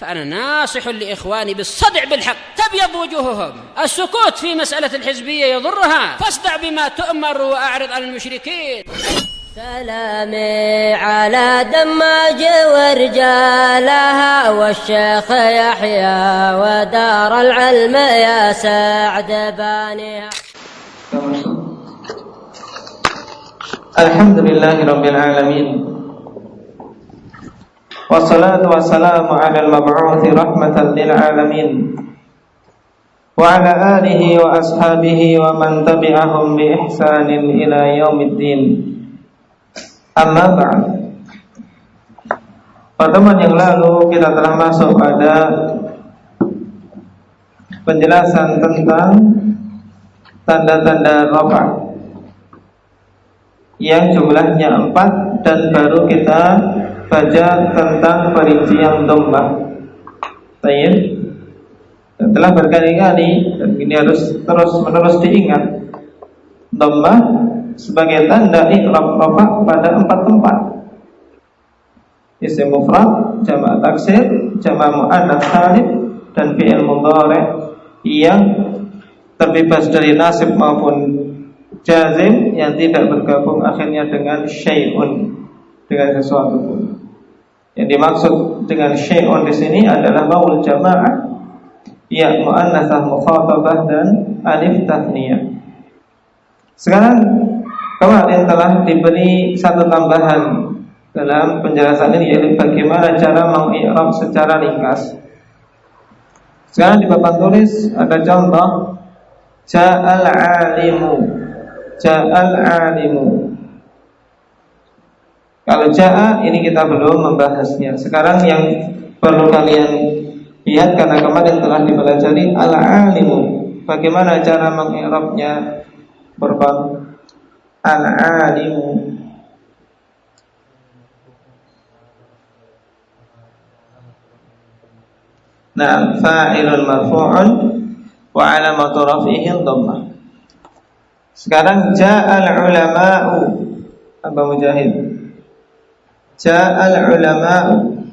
فأنا ناصح لإخواني بالصدع بالحق تبيض وجوههم. السكوت في مسألة الحزبية يضرها، فاصدع بما تؤمر وأعرض عن المشركين. سلامي على دماج ورجالها والشيخ يحيى ودار العلم يا سعد بانيها. الحمد لله رب العالمين والصلاة والسلام على المبعوث رحمة للعالمين وعلى آله وأصحابه ومن تبعهم بإحسان إلى يوم الدين. Amma ba'd. Pertemuan yang lalu kita telah masuk pada penjelasan tentang tanda-tanda rafa yang jumlahnya 4 dan baru kita baca tentang perincian dhammah. Baik. Telah berkali-kali dan ini harus terus-menerus diingat. Dhammah sebagai tanda i'rab rafa pada 4 tempat. Isim mufrad, jamak taksir, jamak muannats salim dan fi'il mudhari' yang terbebas dari nasib maupun jazim yang tidak bergabung akhirnya dengan syai'un, dengan sesuatu pun. Yang dimaksud dengan syai'un di sini adalah waul jamaah, ya muannatsah mukhatabah dan alif tathniyah. Sekarang kemarin telah diberi satu tambahan dalam penjelasan ini, yaitu bagaimana cara mengi'rab secara ringkas. Sekarang di papan tulis ada contoh ja'al alimu. Ja'al alimu. Kalau ja'a ini kita belum membahasnya. Sekarang yang perlu kalian lihat karena kemarin telah dipelajari al-alimu. Bagaimana cara mengi'rabnya berupa al-alimu. Nah, fa'ilun marfu'un wa 'alamatu raf'ihi dhammah. Sekarang ja'al ulama'u. Apa Mujahid? Ja'al ulama'u.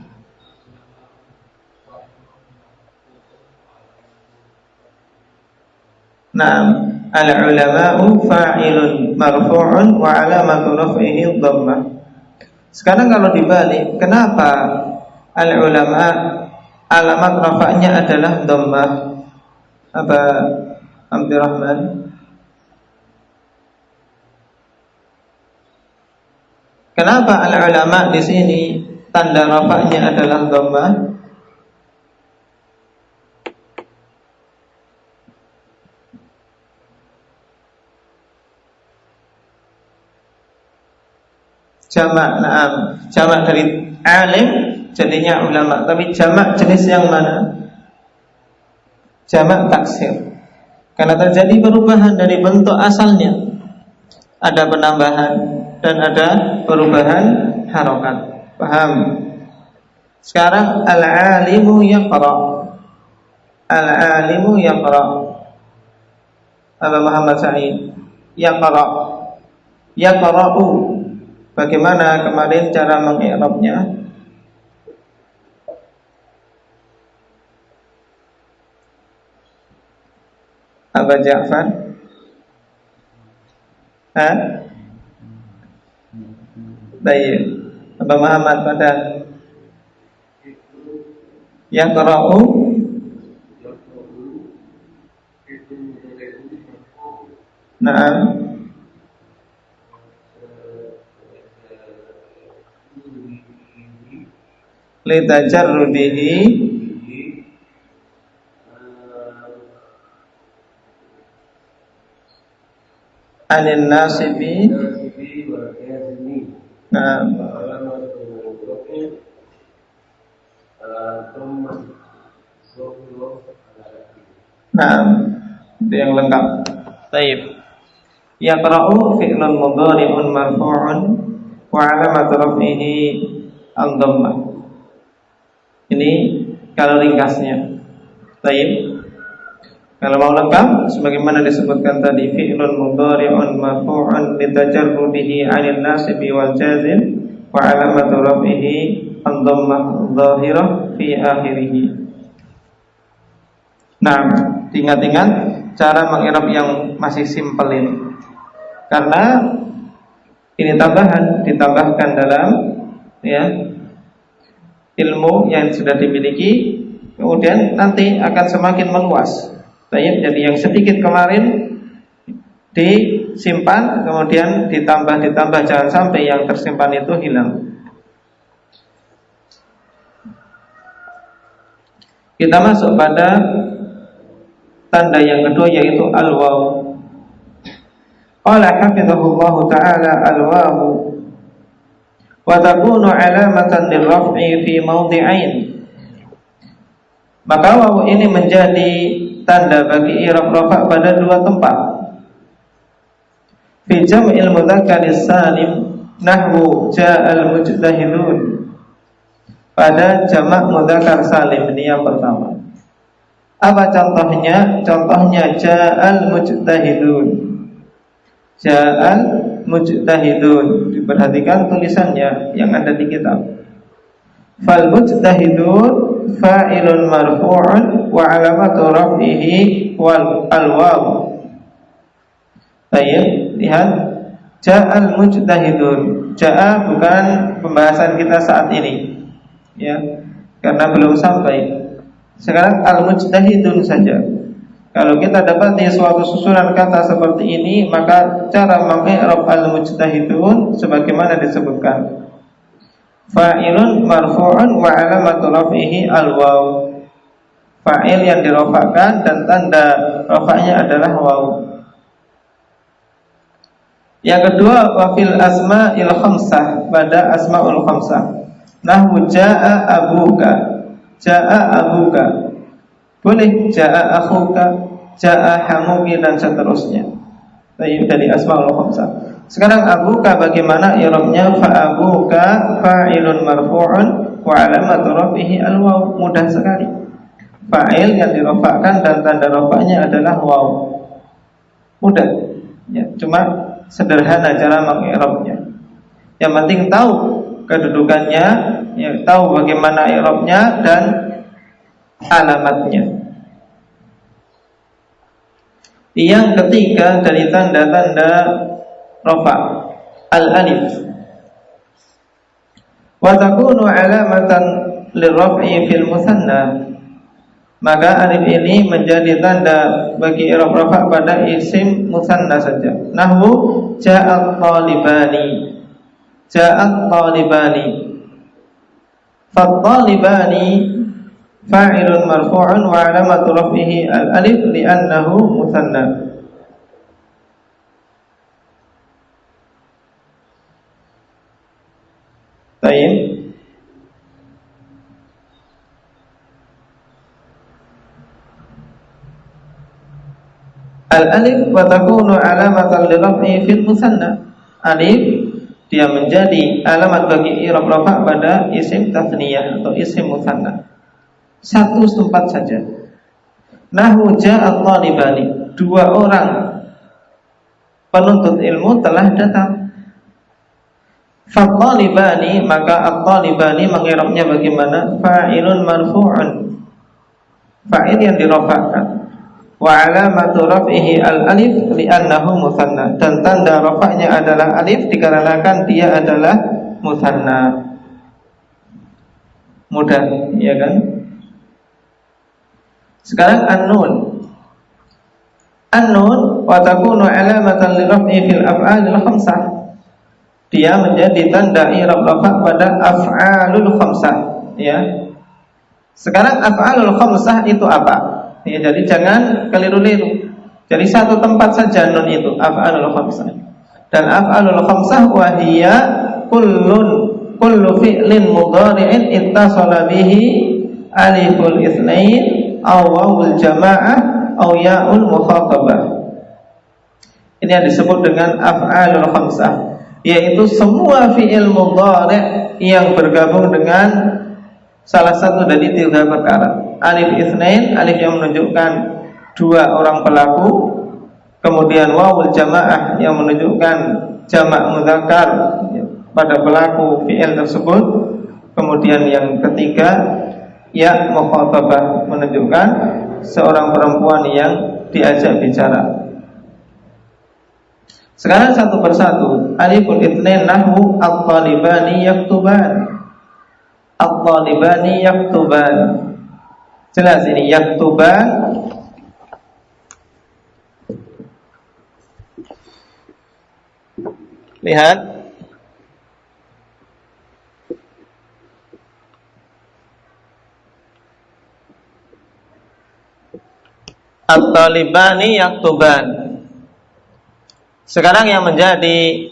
Naam, al-ulama'u fa'ilun marfu'un wa 'alamatu raf'ihi dhammah. Sekarang kalau dibalik, kenapa al-ulama' alamat rafa'nya adalah dhammah? Apa Abdurrahman? Kenapa al-ulama di sini tanda rafa'nya adalah dhammah? Jamak, naam, jamak dari alim jadinya ulama, tapi jamak jenis yang mana? Jamak taksir. Karena terjadi perubahan dari bentuk asalnya. Ada penambahan dan ada perubahan harokat. Paham? Sekarang al-alimu yaqra. Al-alimu yaqra. Apa Muhammad Sa'id? Yaqra. Yaqra'u. Bagaimana kemarin cara mengi'rabnya? Aba Ja'far? Baik. Aba Muhammad pada yaqra'u. Naam. Litajarrudihi anil nasibi. Nah, itu yang lengkap. Baik. Yaqra'u fi'lun mudhari'un marfu'un wa 'alamatu raf'ihi al-dhammah. Ini kalau ringkasnya. Baik. Kalau mau lengkap sebagaimana disebutkan tadi, fi'lun mudhari'un marfu'un litajarrudihi 'anil nasibi wal jazim wa alamatu raf'ihi ad-dhammah dhahirah fi akhirih. Nah, ingat-ingat cara mengi'rab yang masih simpel ini, karena ini tambahan, ditambahkan dalam ya ilmu yang sudah dimiliki, kemudian nanti akan semakin meluas. Jadi yang sedikit kemarin disimpan, kemudian ditambah, jangan sampai yang tersimpan itu hilang. Kita masuk pada tanda yang kedua, yaitu al-waw. Qala hafizahullahu ta'ala al-wawu wa takunu alamatan lirraf'i fi mawdi'ain. Maka wawu ini menjadi tanda bagi i'rab rafa' pada dua tempat. Fi jam'il mudzakkar salim nahwu ja'al mujtahidun. Pada jamak mudzakkar salim, ini yang pertama. Apa contohnya? Contohnya ja'al mujtahidun. Ja'al mujtahidun. Diperhatikan tulisannya yang ada di kitab. Fal mujtahidun fa'ilun marfu'un wa alamatu raf'ihi wal alwaw. Baik, lihat ja'al mujtahidun. Ja'a bukan pembahasan kita saat ini, ya, karena belum sampai. Sekarang al-mujtahidun saja. Kalau kita dapati suatu susunan kata seperti ini, maka cara mengi'rab al-mujtahidun sebagaimana disebutkan. Fa'ilun marfu'un wa alamatu raf'ihi al-waw. Fa'il yang dirofakkan dan tanda rofaknya adalah waw. Yang kedua, wa fil asma'il khamsah, pada asma'ul khamsah. Nahwu ja'a abuka, ja'a abuka. Boleh ja'a akhuka, ja'a hamuki, dan seterusnya. Dari asma'ul khamsah. Sekarang abuka bagaimana i'rabnya? Fa abuka fa'ilun marfu'un wa alamatu raf'ihi al-waw. Mudah sekali. Fa'il yang dirofakkan dan tanda rofaknya adalah waw. Mudah. Ya, cuma sederhana cara mengi'rabnya. Yang penting tahu kedudukannya, ya, tahu bagaimana i'rabnya dan alamatnya. Yang ketiga dari tanda-tanda rafa, al-alif. Wa takunu alamatan lirraf'i fil musanna. Maka alif ini menjadi tanda bagi i'rab rafa pada isim musanna saja. Nahwu ja'at talibani, ja'at talibani. Fat-talibani fa'ilun marfu'un wa alamatu raf'ihi al-alif li'annahu musanna. Baik. Al-alif wa takunu alamatan li raf'i fil musanna. Alif dia menjadi alamat bagi i'rab rafa' pada isim tathniyah atau isim musanna. Satu tempat saja. Nahwu ja'at talibani, dua orang penuntut ilmu telah datang. Fat-talibani, maka at-talibani mengirabnya bagaimana? Fa'ilun marfu'un, fa'il yang dirafa'kan. Wa alamatu raf'ihi al-alif li'annahu musanna, dan tanda rafa'nya adalah alif dikarenakan dia adalah musanna. Mudah, ya kan? Sekarang an-nun. An-nun wa takunu alamatan li raf'i fil af'alil khamsah. Dia menjadi tanda i'rab rafa' pada af'alul khamsah, ya. Sekarang af'alul khamsah itu apa? Ya, jadi jangan keliru-liru. Jadi satu tempat saja nun itu af'alul khamsah. Dan af'alul khamsah wa hiya kullu fi'lin mudhari'in ittasala bihi aliful itsnain aw wawul jamaah aw ya'ul mukhatabah. Ini yang disebut dengan af'alul khamsah, yaitu semua fi'il mudhari' yang bergabung dengan salah satu dari tiga perkara. Alif itsnain, alif yang menunjukkan dua orang pelaku, kemudian wawul jamaah yang menunjukkan jamak mudzakkar pada pelaku fi'il tersebut. Kemudian yang ketiga, ya mukhatabah, menunjukkan seorang perempuan yang diajak bicara. Sekarang satu persatu. Aliful itsnain nahwu at-talibani yaktuban. At-talibani yaktuban. Jelas ini yaktuban. Lihat. At-talibani yaktuban. Sekarang yang menjadi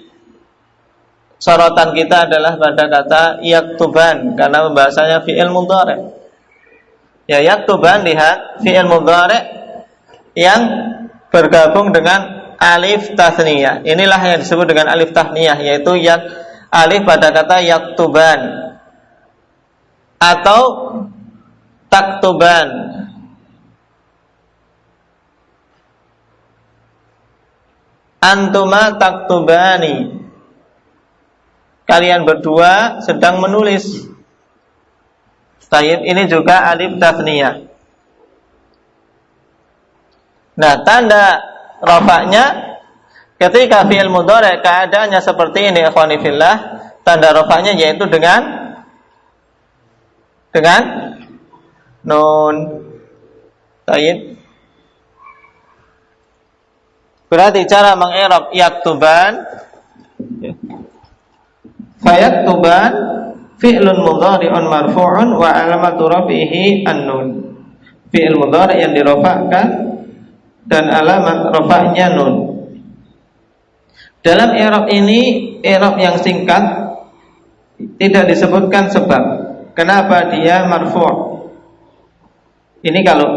sorotan kita adalah pada kata yaktuban, karena pembahasannya fi'il mudhari'. Ya, yaktuban, lihat fi'il mudhari' yang bergabung dengan alif tasniyah. Inilah yang disebut dengan alif tasniyah, yaitu alif pada kata yaktuban atau taktuban. Antuma taktubani, kalian berdua sedang menulis. Tayyib, ini juga alif tasniyah. Nah, tanda rafa'nya ketika fi'il mudhari' keadaannya seperti ini, ikhwani fillah, tanda rafa'nya yaitu dengan nun. Tayyib. Berarti cara mengi'rab yaktuban, fayaktuban fi'lun mudhari'un marfu'un wa alamatu raf'ihi an-nun. Fi'il mudhari' yang dirafa'kan dan alamat rafa'nya nun. Dalam i'rab ini, i'rab yang singkat, tidak disebutkan sebab kenapa dia marfu'. Ini kalau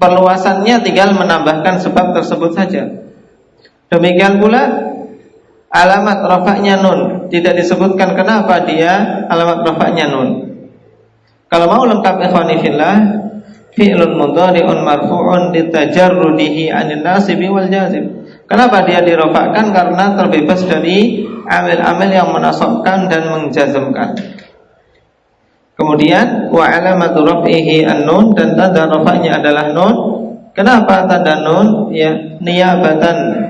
perluasannya tinggal menambahkan sebab tersebut saja. Demikian pula alamat rafa'nya nun, tidak disebutkan kenapa dia alamat rafa'nya nun. Kalau mau lengkap ikhwani fillah, fi'lun mudhari'un marfu'un litajarrudihi 'anil nasibi wal jazim. Kenapa dia dirafa'kan? Karena terbebas dari amil-amil yang menasabkan dan menjazmkan. Kemudian wa alamatu raf'ihi an-nun, dan tanda rafa'nya adalah nun. Kenapa tanda nun? Ya, niyabatan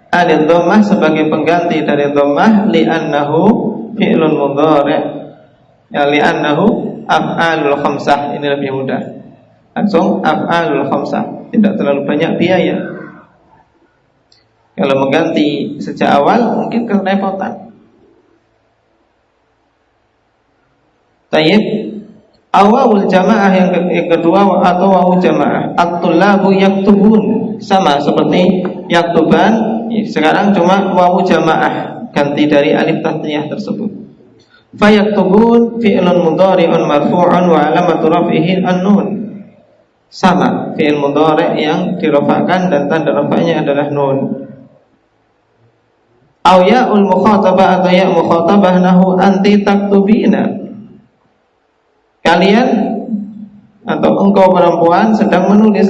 alif dhammah, sebagai pengganti dari dhammah, li'annahu fi'lun mudhari'. Ya, li'annahu af'alul khamsah. Ini lebih mudah. Langsung af'alul khamsah, tidak terlalu banyak biaya. Kalau mengganti sejak awal mungkin kerepotan. Tayyib. Awawul jamaah yang kedua, atau wawu jamaah. At-tullabu yaktubun, sama seperti yaktuban. Sekarang cuma wawu jamaah, ganti dari alif tasniyah tersebut. Fayaktubun fi'lun mudhari'un marfu'un wa alamatu raf'ihi an-nun. Sama, fi'il mudhari' yang dirafa'kan dan tanda rafa'nya adalah nun. Aw ya'ul mukhatabah, atau ya mukhatabah nahu anti taktubina. Kalian atau engkau perempuan sedang menulis.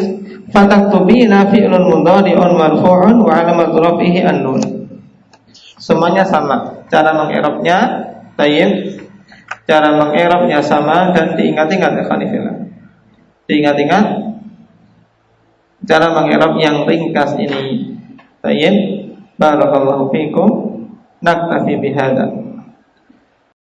Fataktubina fi'lun mudhari'un marfu'un wa 'alamatu raf'ihi an-nun. Semuanya sama cara mengi'rabnya. Tayyib. Cara mengi'rabnya sama, dan diingat-ingat ikhwan fillah. Diingat-ingat cara mengi'rab yang ringkas ini. Tayyib. Barakallahu fiikum. Naktafi bihadza.